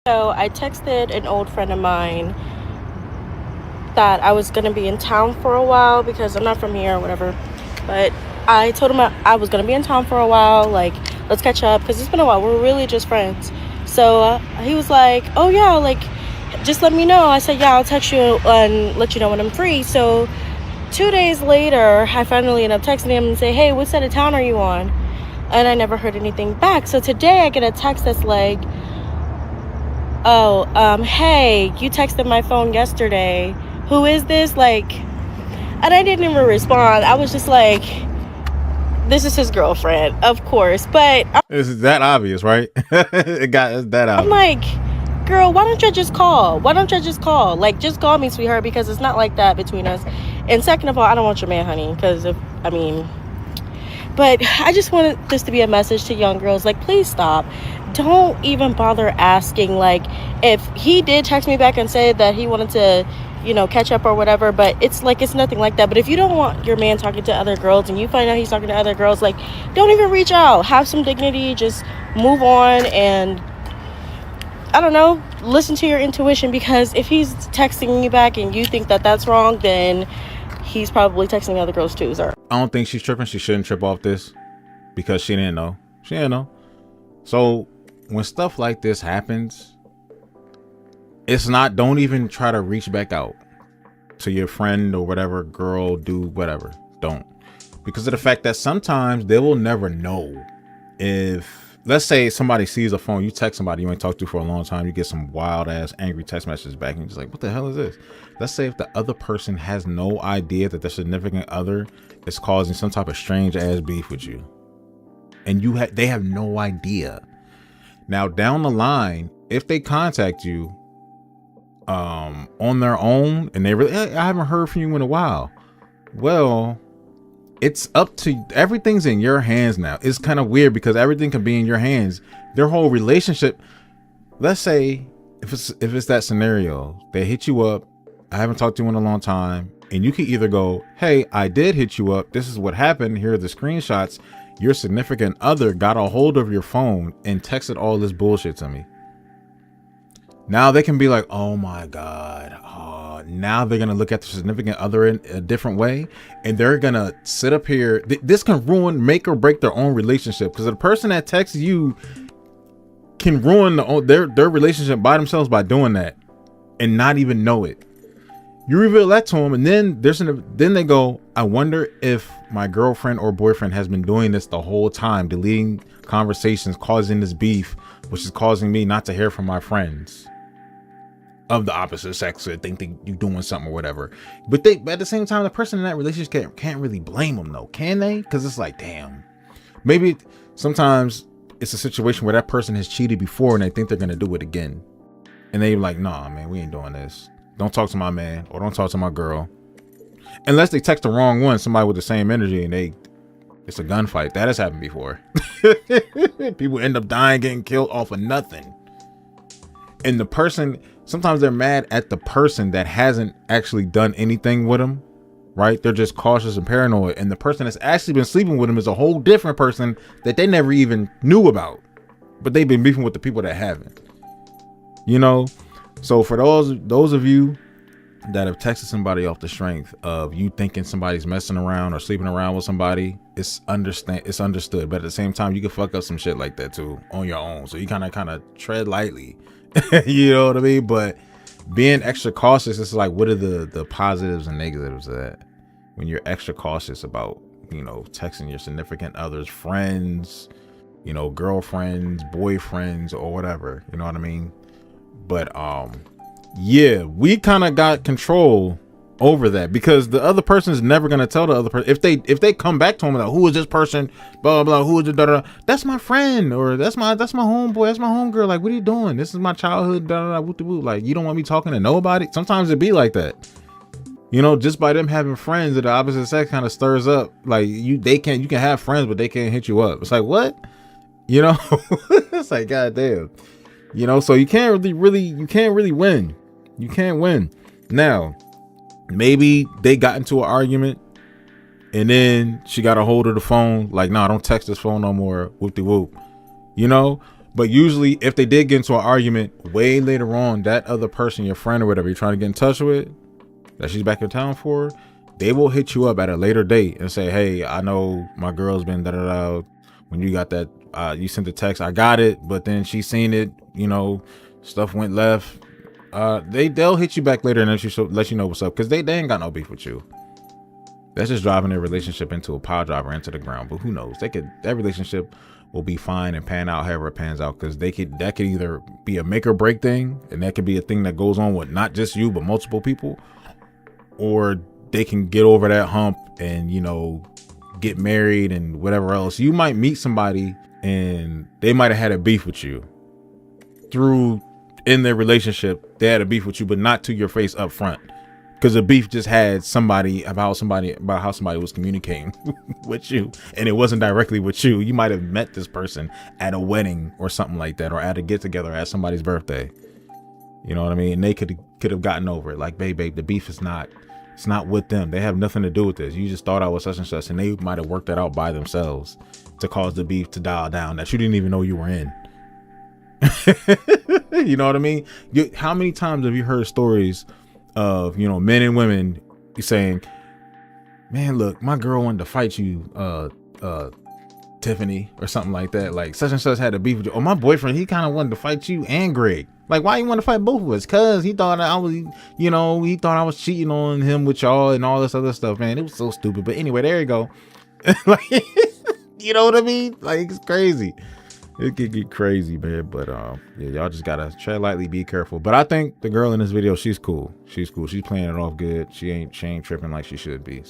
So I texted an old friend of mine that I was gonna be in town for a while because I'm not from here or whatever. But I told him I was gonna be in town for a while. Like, let's catch up because it's been a while. We're really just friends. So he was like, "Oh yeah, like, just let me know." I said, "Yeah, I'll text you and let you know when I'm free." So 2 days later, I finally end up texting him and say, "Hey, what side of town are you on?" And I never heard anything back. So today I get a text that's like, "Oh, hey, you texted my phone yesterday. Who is this?" Like, and I didn't even respond. I was just like, this is his girlfriend, of course. But It's that obvious, right? It's that I'm obvious. like, girl, why don't you just call? Why don't you just call? Like, just call me, sweetheart, because it's not like that between us. And second of all, I don't want your man, honey, because but I just wanted this to be a message to young girls. Like, please stop. Don't even bother asking. Like, if he did text me back and say that he wanted to, catch up or whatever, but it's like, it's nothing like that. But if you don't want your man talking to other girls and you find out he's talking to other girls, like, don't even reach out. Have some dignity. Just move on and, I don't know, listen to your intuition, because if he's texting you back and you think that that's wrong, then he's probably texting other girls too, sir. I don't think she's tripping. She shouldn't trip off this because she didn't know. She didn't know. So when stuff like this happens, it's not, don't even try to reach back out to your friend or whatever, girl, dude, whatever. Don't. Because of the fact that sometimes they will never know. If, let's say somebody sees a phone, you text somebody you ain't talked to for a long time, you get some wild ass angry text messages back and you're just like, what the hell is this? Let's say if the other person has no idea that their significant other is causing some type of strange ass beef with you, and they have no idea. Now down the line, if they contact you on their own and they really, I haven't heard from you in a while, well, it's up to, everything's in your hands now. It's kind of weird because everything can be in your hands. Their whole relationship, let's say if it's that scenario, they hit you up, I haven't talked to you in a long time, and you can either go, hey, I did hit you up, this is what happened, here are the screenshots, your significant other got a hold of your phone and texted all this bullshit to me. Now they can be like, oh my God. Now they're going to look at the significant other in a different way. And they're going to sit up here. This can ruin, make or break their own relationship. Because the person that texts you can ruin their relationship by themselves by doing that and not even know it. You reveal that to them, and then then they go, I wonder if my girlfriend or boyfriend has been doing this the whole time, deleting conversations, causing this beef, which is causing me not to hear from my friends of the opposite sex, or think that you're doing something or whatever. But at the same time, the person in that relationship can't really blame them though, can they? Because it's like, damn, maybe sometimes it's a situation where that person has cheated before and they think they're gonna do it again, and they're like, nah, man, we ain't doing this. Don't talk to my man or don't talk to my girl, unless they text the wrong one, somebody with the same energy, and it's a gunfight. That has happened before. People end up dying, getting killed off of nothing. And the person, sometimes they're mad at the person that hasn't actually done anything with them, right? They're just cautious and paranoid. And the person that's actually been sleeping with them is a whole different person that they never even knew about, but they've been beefing with the people that haven't, you know? So for those of you that have texted somebody off the strength of you thinking somebody's messing around or sleeping around with somebody, it's understood. But at the same time, you can fuck up some shit like that too on your own. So you kind of tread lightly. You know what I mean? But being extra cautious, it's like, what are the positives and negatives of that when you're extra cautious about, texting your significant others, friends, girlfriends, boyfriends, or whatever, you know what I mean? But yeah, we kind of got control over that because the other person is never gonna tell the other person if they come back to him like, who is this person, blah blah blah, who is it, da, da, da. That's my friend, or that's my homeboy, that's my homegirl, like, what are you doing, this is my childhood, da, da, da, whoop, whoop. Like, you don't want me talking to nobody. Sometimes it be like that, just by them having friends of the opposite sex kind of stirs up, like, you can have friends but they can't hit you up. It's like, what, it's like, goddamn, so you can't really win. You can't win. Now maybe they got into an argument and then she got a hold of the phone, like, nah, don't text this phone no more, whoop de whoop, But usually if they did get into an argument way later on, that other person, your friend or whatever you're trying to get in touch with, that she's back in town for, they will hit you up at a later date and say, hey, I know my girl's been da-da-da. When you got that, you sent the text, I got it, but then she seen it, you know, stuff went left. They'll hit you back later and let you know what's up, because they ain't got no beef with you. That's just driving their relationship into a pile driver into the ground. But who knows? That relationship will be fine and pan out however it pans out, because that could either be a make or break thing, and that could be a thing that goes on with not just you but multiple people, or they can get over that hump and, you know, get married and whatever else. You might meet somebody and they might have had a beef with you in their relationship. They had a beef with you, but not to your face up front, because the beef just had about how somebody was communicating with you, and it wasn't directly with you. You might have met this person at a wedding or something like that, or at a get together at somebody's birthday. You know what I mean? And they could have gotten over it. Like, babe, the beef is not with them. They have nothing to do with this. You just thought I was such and such, and they might have worked that out by themselves to cause the beef to dial down that you didn't even know you were in. You know what I mean? How many times have you heard stories of, you know, men and women saying, man, look, my girl wanted to fight you, Tiffany, or something like that. Like, such and such had a beef with you. Oh, my boyfriend, he kind of wanted to fight you and Greg. Like, why you want to fight both of us? Cause he thought I was, you know, he thought I was cheating on him with y'all and all this other stuff, man. It was so stupid. But anyway, there you go. Like, you know what I mean? Like, it's crazy. It could get crazy, man. But yeah, y'all just gotta tread lightly, be careful. But I think the girl in this video, she's cool. She's playing it off good. She ain't tripping like she should be. So